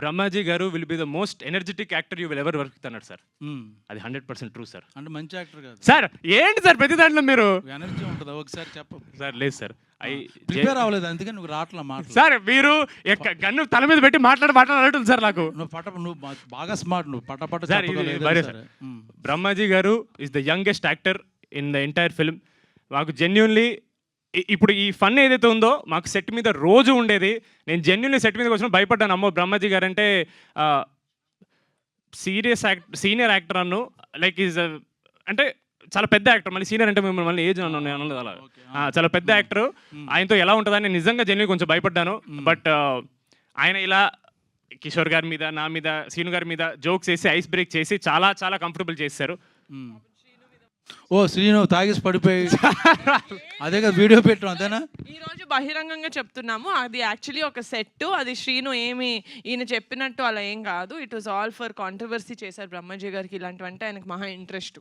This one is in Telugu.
బ్రహ్మాజీ గారు will be the most energetic actor you will ever work with అన్నాడు సార్. అది 100% ట్రూ సార్. అంటే మంచి యాక్టర్ కాదు సార్ ఏంటి సార్ ప్రతి దాంట్లో మీరు ఎనర్జీ ఉంటుందా ఒకసారి చెప్పు సార్? లేదు సార్. ప్రిపేర్ అవ్వలేదు అందుకే నువ్వు రావట్లా మాట సార్ మీరు గన్ను తల మీద పెట్టి మాట్లాడుతుంది సార్ నాకు. నువ్వు బాగా స్మార్ట్ నువ్వు పట సార్ ఇది భారీ సార్. బ్రహ్మాజీ గారు is the youngest actor in the entire film. మాకు జెన్యున్లీ ఇప్పుడు ఈ ఫన్ ఏదైతే ఉందో మాకు సెట్ మీద రోజు ఉండేది. నేను జెన్యున్లీ సెట్ మీదకి వచ్చిన భయపడ్డాను. అమ్మో బ్రహ్మాజీ గారు అంటే సీనియర్ యాక్టర్ అన్ను లైక్ ఈజ్ అంటే చాలా పెద్ద యాక్టర్. మళ్ళీ సీనియర్ అంటే మిమ్మల్ని మళ్ళీ ఏజ్ అనలేదు అలా. చాలా పెద్ద యాక్టర్. ఆయనతో ఎలా ఉంటుందని నేను నిజంగా జెన్యున్ కొంచెం భయపడ్డాను. బట్ ఆయన ఇలా కిషోర్ గారి మీద, నా మీద, సీను గారి మీద జోక్స్ వేసి ఐస్ బ్రేక్ చేసి చాలా చాలా కంఫర్టబుల్ చేశారు. ఓ శ్రీను తాగేసి పడిపోయి అదే కదా వీడియో పెట్టాం అంతేనా? ఈ రోజు బహిరంగంగా చెప్తున్నాము, అది యాక్చువల్లీ ఒక సెట్. అది శ్రీను ఏమి ఈయన చెప్పినట్టు అలా ఏం కాదు. It was all for controversy చేశారు బ్రహ్మాజీ గారికి. ఇలాంటివంటే ఆయనకు మహా ఇంట్రెస్ట్.